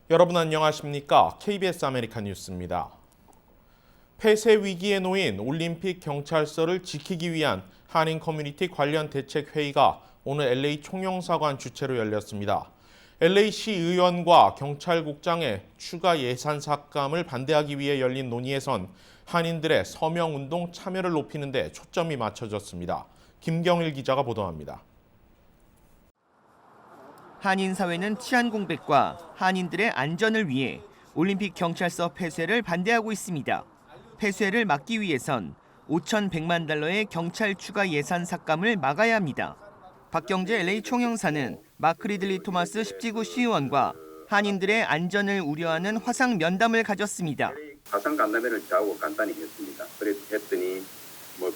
여러분 안녕하십니까? KBS 아메리칸 뉴스입니다. 폐쇄 위기에 놓인 올림픽 경찰서를 지키기 위한 한인 커뮤니티 관련 대책 회의가 오늘 LA 총영사관 주최로 열렸습니다. LA시 의원과 경찰국장의 추가 예산 삭감을 반대하기 위해 열린 논의에선 한인들의 서명운동 참여를 높이는 데 초점이 맞춰졌습니다. 김경일 기자가 보도합니다. 한인 사회는 치안 공백과 한인들의 안전을 위해 올림픽 경찰서 폐쇄를 반대하고 있습니다. 폐쇄를 막기 위해선 5,100만 달러의 경찰 추가 예산 삭감을 막아야 합니다. 박경재 LA 총영사는 마크 리들리 토마스 10지구 시의원과 한인들의 안전을 우려하는 화상 면담을 가졌습니다. 화상 간담회를 저하고 간단히 했습니다. 그래서 했더니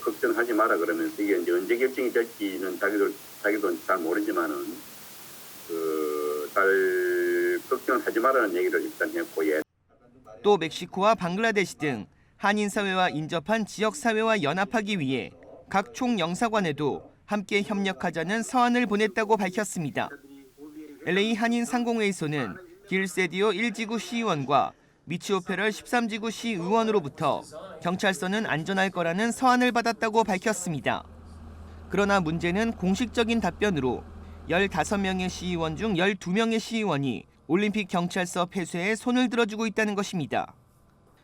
걱정하지 마라 그러면서 이게 이제 언제 결정이 될지는 자기도 잘 모르지만은 잘 걱정하지 말라는 얘기를 일단 했고, 또 멕시코와 방글라데시 등 한인 사회와 인접한 지역 사회와 연합하기 위해 각 총영사관에도 함께 협력하자는 서한을 보냈다고 밝혔습니다. LA 한인 상공회의소는 길세디오 1지구 시의원과 미치오페럴 13지구 시의원으로부터 경찰서는 안전할 거라는 서한을 받았다고 밝혔습니다. 그러나 문제는 공식적인 답변으로 15명의 시의원 중 12명의 시의원이 올림픽 경찰서 폐쇄에 손을 들어주고 있다는 것입니다.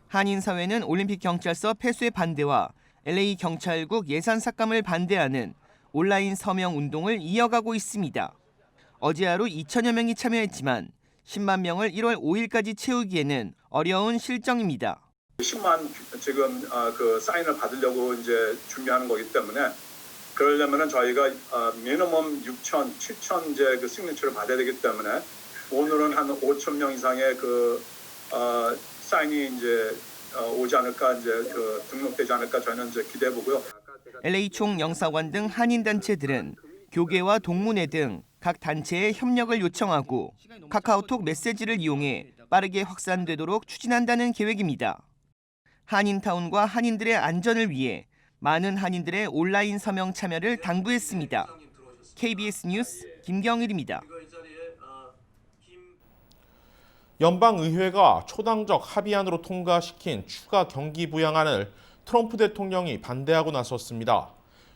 한인 사회는 올림픽 경찰서 폐쇄 반대와 LA 경찰국 예산 삭감을 반대하는 온라인 서명 운동을 이어가고 있습니다. 어제 하루 2천여 명이 참여했지만 10만 명을 1월 5일까지 채우기에는 어려운 실정입니다. 10만 지금 사인을 받으려고 이제 준비하는 거기 때문에 그러려면은 저희가 미니멈 6천, 7천 이제 그 시그니처를 받아야 되기 때문에 오늘은 한 5천 명 이상의 사인이 이제 오지 않을까, 이제 등록되지 않을까 저희는 이제 기대해 보고요. LA 총영사관 등 한인 단체들은 교계와 동문회 등 각 단체의 협력을 요청하고 카카오톡 메시지를 이용해 빠르게 확산되도록 추진한다는 계획입니다. 한인타운과 한인들의 안전을 위해 많은 한인들의 온라인 서명 참여를 당부했습니다. KBS 뉴스 김경일입니다. 연방의회가 초당적 합의안으로 통과시킨 추가 경기 부양안을 트럼프 대통령이 반대하고 나섰습니다.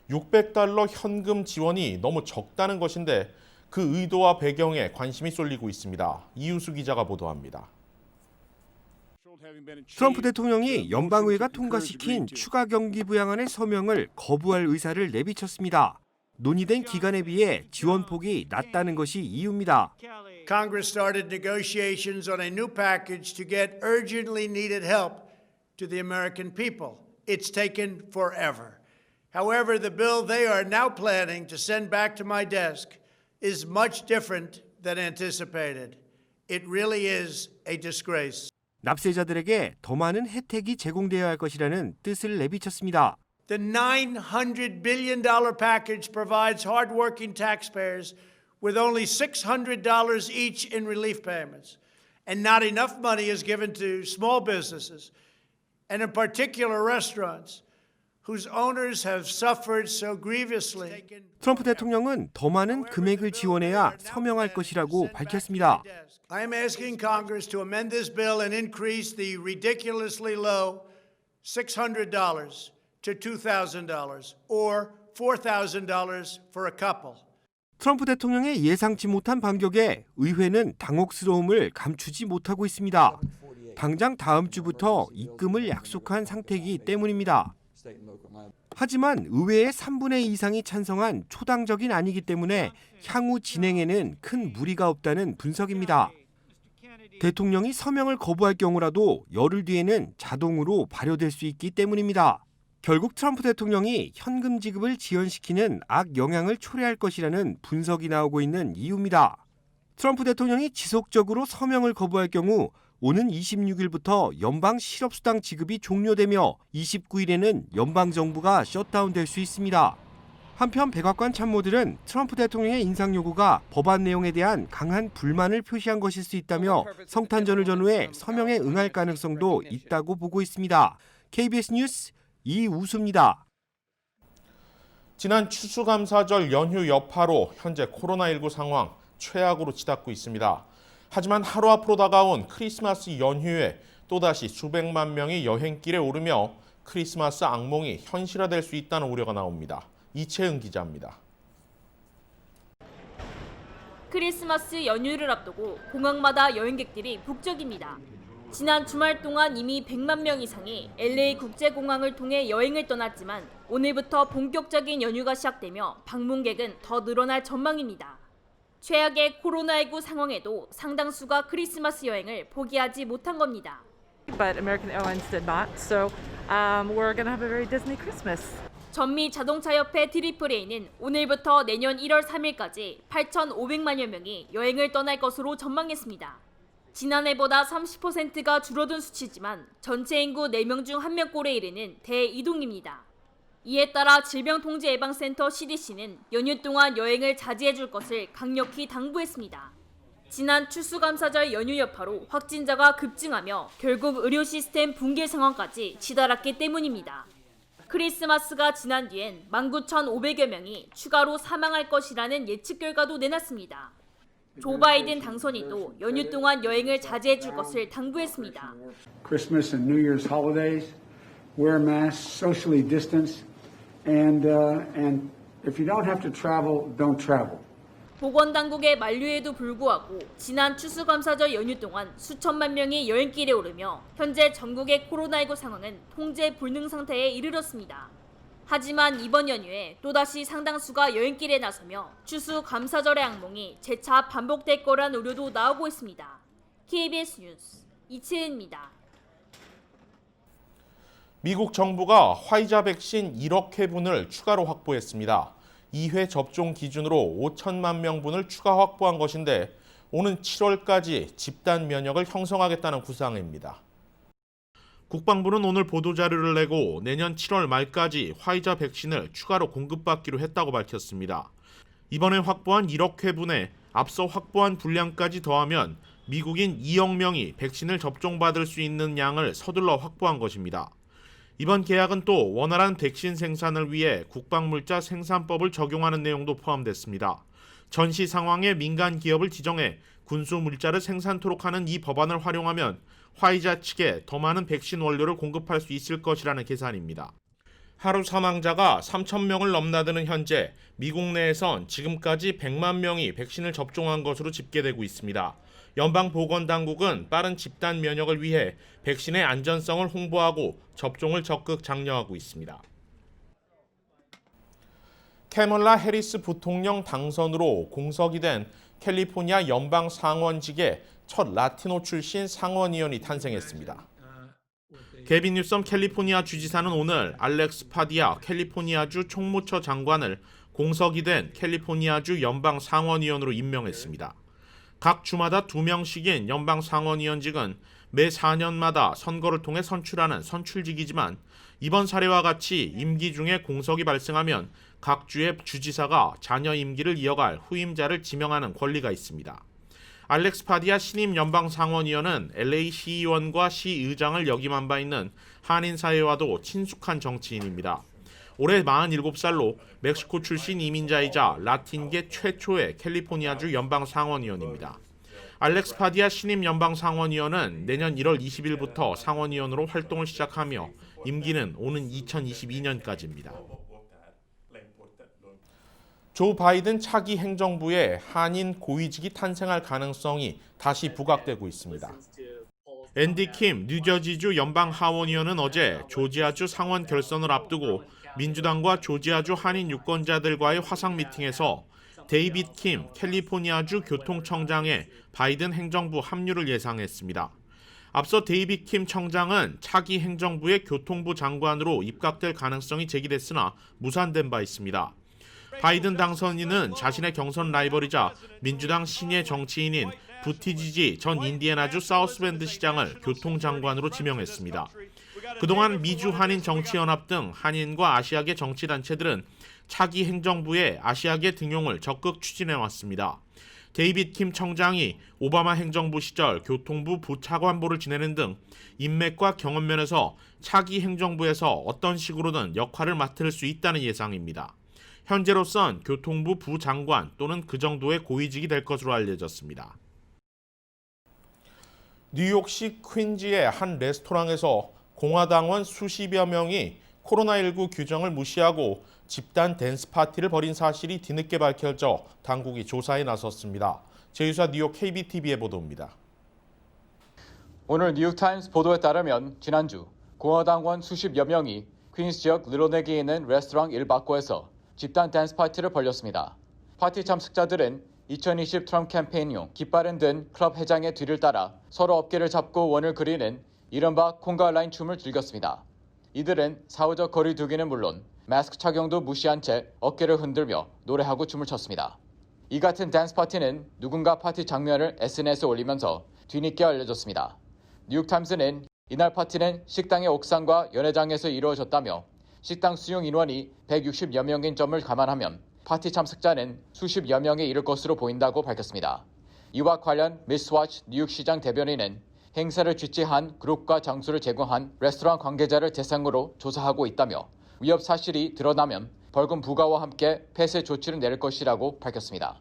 $600 현금 지원이 너무 적다는 것인데 그 의도와 배경에 관심이 쏠리고 있습니다. 이유수 기자가 보도합니다. 트럼프 대통령이 연방의회가 통과시킨 추가 경기 부양안의 서명을 거부할 의사를 내비쳤습니다. 논의된 기간에 비해 지원폭이 낮다는 것이 이유입니다. Congress started negotiations on a new package to get urgently needed help to the American people. It's taken forever. However, the bill they are now planning to send back to my desk is much different than anticipated. It really is a disgrace. 납세자들에게 더 많은 혜택이 제공되어야 할 것이라는 뜻을 내비쳤습니다. The $900 billion package provides hardworking taxpayers with only $600 each in relief payments, and not enough money is given to small businesses, and in particular restaurants, whose owners have suffered so grievously. 트럼프 대통령은 더 많은 금액을 지원해야 서명할 것이라고 밝혔습니다. I am asking Congress to amend this bill and increase the ridiculously low $600 to $2,000 or $4,000 for a couple. 트럼프 대통령의 예상치 못한 반격에 의회는 당혹스러움을 감추지 못하고 있습니다. 당장 다음 주부터 입금을 약속한 상태이기 때문입니다. 하지만 의회의 3분의 2 이상이 찬성한 초당적인 안이기 때문에 향후 진행에는 큰 무리가 없다는 분석입니다. 대통령이 서명을 거부할 경우라도 열흘 뒤에는 자동으로 발효될 수 있기 때문입니다. 결국 트럼프 대통령이 현금 지급을 지연시키는 악영향을 초래할 것이라는 분석이 나오고 있는 이유입니다. 트럼프 대통령이 지속적으로 서명을 거부할 경우 오는 26일부터 연방 실업수당 지급이 종료되며 29일에는 연방정부가 셧다운될 수 있습니다. 한편 백악관 참모들은 트럼프 대통령의 인상 요구가 법안 내용에 대한 강한 불만을 표시한 것일 수 있다며 성탄절을 전후해 서명에 응할 가능성도 있다고 보고 있습니다. KBS 뉴스 이 우수입니다. 지난 추수감사절 연휴 여파로 현재 코로나19 상황 최악으로 치닫고 있습니다. 하지만 하루 앞으로 다가온 크리스마스 연휴에 또다시 수백만 명이 여행길에 오르며 크리스마스 악몽이 현실화될 수 있다는 우려가 나옵니다. 이채은 기자입니다. 크리스마스 연휴를 앞두고 공항마다 여행객들이 북적입니다. 지난 주말 동안 이미 100만 명 이상이 LA 국제공항을 통해 여행을 떠났지만 오늘부터 본격적인 연휴가 시작되며 방문객은 더 늘어날 전망입니다. 최악의 코로나19 상황에도 상당수가 크리스마스 여행을 포기하지 못한 겁니다. But American Airlines did not, so we're going to have a very Disney Christmas. 전미 자동차협회 트리플A는 오늘부터 내년 1월 3일까지 8,500만여 명이 여행을 떠날 것으로 전망했습니다. 지난해보다 30%가 줄어든 수치지만 전체 인구 4명 중 1명꼴에 이르는 대이동입니다. 이에 따라 질병통제예방센터 CDC는 연휴 동안 여행을 자제해줄 것을 강력히 당부했습니다. 지난 추수감사절 연휴 여파로 확진자가 급증하며 결국 의료 시스템 붕괴 상황까지 치달았기 때문입니다. 크리스마스가 지난 뒤엔 19,500여 명이 추가로 사망할 것이라는 예측 결과도 내놨습니다. 조 바이든 당선인도 연휴 동안 여행을 자제해줄 것을 당부했습니다. Christmas and New Year's holidays, wear masks, socially distance, and if you don't have to travel, don't travel. 보건당국의 만류에도 불구하고 지난 추수감사절 연휴 동안 수천만 명이 여행길에 오르며 현재 전국의 코로나19 상황은 통제 불능 상태에 이르렀습니다. 하지만 이번 연휴에 또다시 상당수가 여행길에 나서며 추수감사절의 악몽이 재차 반복될 거란 우려도 나오고 있습니다. KBS 뉴스 이채은입니다. 미국 정부가 화이자 백신 1억 회분을 추가로 확보했습니다. 2회 접종 기준으로 5천만 명분을 추가 확보한 것인데 오는 7월까지 집단 면역을 형성하겠다는 구상입니다. 국방부는 오늘 보도자료를 내고 내년 7월 말까지 화이자 백신을 추가로 공급받기로 했다고 밝혔습니다. 이번에 확보한 1억 회분에 앞서 확보한 분량까지 더하면 미국인 2억 명이 백신을 접종받을 수 있는 양을 서둘러 확보한 것입니다. 이번 계약은 또 원활한 백신 생산을 위해 국방물자 생산법을 적용하는 내용도 포함됐습니다. 전시 상황에 민간 기업을 지정해 군수 물자를 생산토록 하는 이 법안을 활용하면 화이자 측에 더 많은 백신 원료를 공급할 수 있을 것이라는 계산입니다. 하루 사망자가 3,000명을 넘나드는 현재 미국 내에선 지금까지 100만 명이 백신을 접종한 것으로 집계되고 있습니다. 연방보건당국은 빠른 집단 면역을 위해 백신의 안전성을 홍보하고 접종을 적극 장려하고 있습니다. 캐멀라 해리스 부통령 당선으로 공석이 된 캘리포니아 연방 상원직의 첫 라티노 출신 상원의원이 탄생했습니다. 게빈 뉴섬 캘리포니아 주지사는 오늘 알렉스 파디아 캘리포니아주 총무처 장관을 공석이 된 캘리포니아주 연방 상원의원으로 임명했습니다. 각 주마다 2명씩인 연방 상원의원직은 매 4년마다 선거를 통해 선출하는 선출직이지만 이번 사례와 같이 임기 중에 공석이 발생하면 각 주의 주지사가 자녀 임기를 이어갈 후임자를 지명하는 권리가 있습니다. 알렉스 파디아 신임 연방 상원의원은 LA 시의원과 시의장을 역임한 바 있는 한인 사회와도 친숙한 정치인입니다. 올해 47살로 멕시코 출신 이민자이자 라틴계 최초의 캘리포니아주 연방 상원의원입니다. 알렉스 파디아 신임 연방 상원의원은 내년 1월 20일부터 상원의원으로 활동을 시작하며 임기는 오는 2022년까지입니다. 조 바이든 차기 행정부에 한인 고위직이 탄생할 가능성이 다시 부각되고 있습니다. 앤디 킴 뉴저지주 연방 하원의원은 어제 조지아주 상원 결선을 앞두고 민주당과 조지아주 한인 유권자들과의 화상 미팅에서 데이빗 킴 캘리포니아주 교통청장의 바이든 행정부 합류를 예상했습니다. 앞서 데이빗 킴 청장은 차기 행정부의 교통부 장관으로 입각될 가능성이 제기됐으나 무산된 바 있습니다. 바이든 당선인은 자신의 경선 라이벌이자 민주당 신예 정치인인 부티지지 전 인디애나주 사우스밴드 시장을 교통장관으로 지명했습니다. 그동안 미주 한인 정치연합 등 한인과 아시아계 정치단체들은 차기 행정부의 아시아계 등용을 적극 추진해왔습니다. 데이빗 킴 청장이 오바마 행정부 시절 교통부 부차관보를 지내는 등 인맥과 경험 면에서 차기 행정부에서 어떤 식으로든 역할을 맡을 수 있다는 예상입니다. 현재로선 교통부 부장관 또는 그 정도의 고위직이 될 것으로 알려졌습니다. 뉴욕시 퀸즈의 한 레스토랑에서 공화당원 수십여 명이 코로나19 규정을 무시하고 집단 댄스 파티를 벌인 사실이 뒤늦게 밝혀져 당국이 조사에 나섰습니다. 제휴사 뉴욕 KBTV의 보도입니다. 오늘 뉴욕타임스 보도에 따르면 지난주 공화당원 수십여 명이 퀸스 지역 릴로넥에 있는 레스토랑 1박고에서 집단 댄스 파티를 벌였습니다. 파티 참석자들은 2020 트럼프 캠페인용 깃발을 든 클럽 회장의 뒤를 따라 서로 어깨를 잡고 원을 그리는 이른바 콩가 라인 춤을 즐겼습니다. 이들은 사회적 거리 두기는 물론 마스크 착용도 무시한 채 어깨를 흔들며 노래하고 춤을 췄습니다. 이 같은 댄스 파티는 누군가 파티 장면을 SNS에 올리면서 뒤늦게 알려졌습니다. 뉴욕타임스는 이날 파티는 식당의 옥상과 연회장에서 이루어졌다며 식당 수용 인원이 160여 명인 점을 감안하면 파티 참석자는 수십여 명에 이를 것으로 보인다고 밝혔습니다. 이와 관련 미스와치 뉴욕시장 대변인은 행사를 주최한 그룹과 장소를 제공한 레스토랑 관계자를 대상으로 조사하고 있다며 위협 사실이 드러나면 벌금 부과와 함께 폐쇄 조치를 내릴 것이라고 밝혔습니다.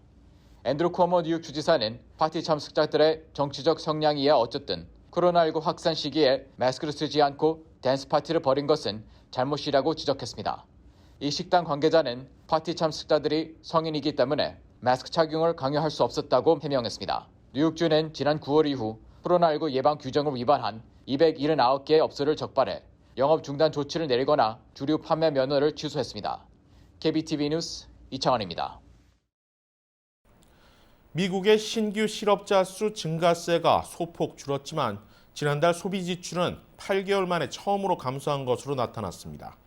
앤드루 쿠오모 뉴욕 주지사는 파티 참석자들의 정치적 성향이야 어쨌든 코로나19 확산 시기에 마스크를 쓰지 않고 댄스 파티를 벌인 것은 잘못이라고 지적했습니다. 이 식당 관계자는 파티 참석자들이 성인이기 때문에 마스크 착용을 강요할 수 없었다고 해명했습니다. 뉴욕주는 지난 9월 이후 코로나19 예방 규정을 위반한 279개의 업소를 적발해 영업 중단 조치를 내리거나 주류 판매 면허를 취소했습니다. KBTV 뉴스 이창원입니다. 미국의 신규 실업자 수 증가세가 소폭 줄었지만 지난달 소비 지출은 8개월 만에 처음으로 감소한 것으로 나타났습니다.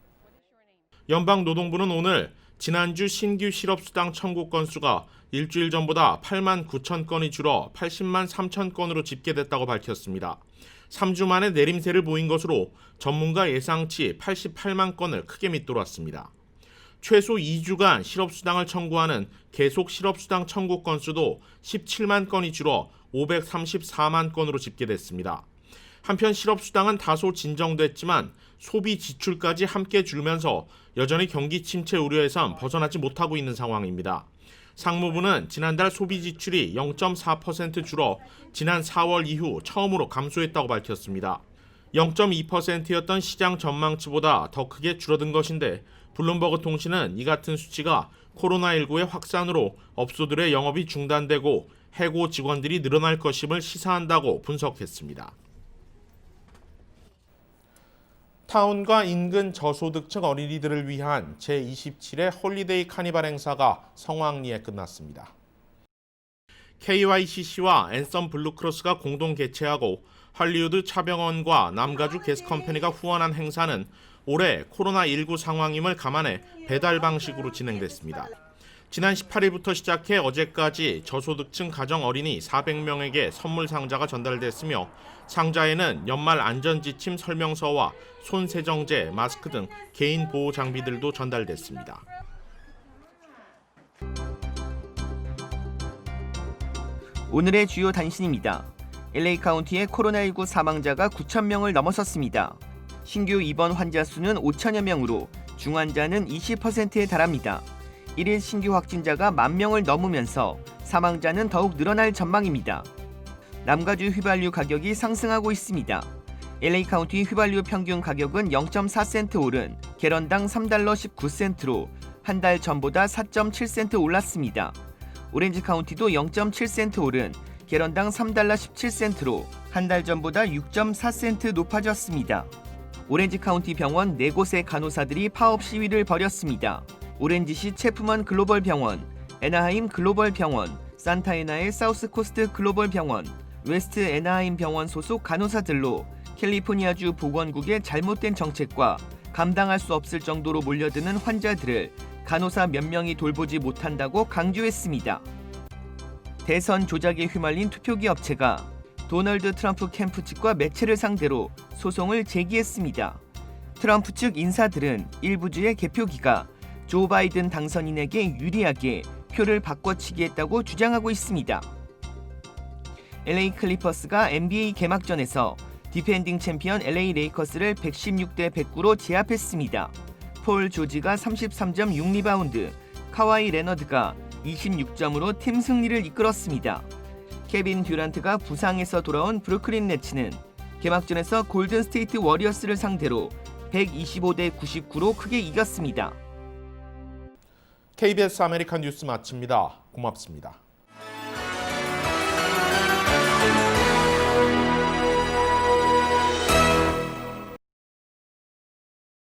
연방노동부는 오늘 지난주 신규 실업수당 청구 건수가 일주일 전보다 8만 9천 건이 줄어 80만 3천 건으로 집계됐다고 밝혔습니다. 3주 만에 내림세를 보인 것으로 전문가 예상치 88만 건을 크게 밑돌았습니다. 최소 2주간 실업수당을 청구하는 계속 실업수당 청구 건수도 17만 건이 줄어 534만 건으로 집계됐습니다. 한편 실업수당은 다소 진정됐지만 소비 지출까지 함께 줄면서 여전히 경기 침체 우려에선 벗어나지 못하고 있는 상황입니다. 상무부는 지난달 소비 지출이 0.4% 줄어 지난 4월 이후 처음으로 감소했다고 밝혔습니다. 0.2%였던 시장 전망치보다 더 크게 줄어든 것인데 블룸버그 통신은 이 같은 수치가 코로나19의 확산으로 업소들의 영업이 중단되고 해고 직원들이 늘어날 것임을 시사한다고 분석했습니다. 타운과 인근 저소득층 어린이들을 위한 제27회 홀리데이 카니발 행사가 성황리에 끝났습니다. KYCC와 앤썸 블루크로스가 공동 개최하고 할리우드 차병원과 남가주 게스컴퍼니가 후원한 행사는 올해 코로나19 상황임을 감안해 배달 방식으로 진행됐습니다. 지난 18일부터 시작해 어제까지 저소득층 가정 어린이 400명에게 선물 상자가 전달됐으며 상자에는 연말 안전지침 설명서와 손세정제, 마스크 등 개인 보호 장비들도 전달됐습니다. 오늘의 주요 단신입니다. LA 카운티의 코로나19 사망자가 9,000명을 넘어섰습니다. 신규 입원 환자 수는 5천여 명으로 중환자는 20%에 달합니다. 1일 신규 확진자가 10,000명을 넘으면서 사망자는 더욱 늘어날 전망입니다. 남가주 휘발유 가격이 상승하고 있습니다. LA 카운티 휘발유 평균 가격은 0.4센트 오른 갤런당 3달러 19센트로 한 달 전보다 4.7센트 올랐습니다. 오렌지 카운티도 0.7센트 오른 갤런당 3달러 17센트로 한 달 전보다 6.4센트 높아졌습니다. 오렌지 카운티 병원 4곳의 간호사들이 파업 시위를 벌였습니다. 오렌지시 체프먼 글로벌 병원, 애나하임 글로벌 병원, 산타에나의 사우스코스트 글로벌 병원, 웨스트 애나하임 병원 소속 간호사들로 캘리포니아주 보건국의 잘못된 정책과 감당할 수 없을 정도로 몰려드는 환자들을 간호사 몇 명이 돌보지 못한다고 강조했습니다. 대선 조작에 휘말린 투표기 업체가 도널드 트럼프 캠프 측과 매체를 상대로 소송을 제기했습니다. 트럼프 측 인사들은 일부 주의 개표기가 조 바이든 당선인에게 유리하게 목표를 바꿔치기했다고 주장하고 있습니다. LA 클리퍼스가 NBA 개막전에서 디펜딩 챔피언 LA 레이커스를 116대 109로 제압했습니다. 폴 조지가 33.6리바운드, 카와이 레너드가 26점으로 팀 승리를 이끌었습니다. 케빈 듀란트가 부상에서 돌아온 브루클린 네츠는 개막전에서 골든 스테이트 워리어스를 상대로 125대 99로 크게 이겼습니다. KBS 아메리칸 뉴스 마칩니다. 고맙습니다.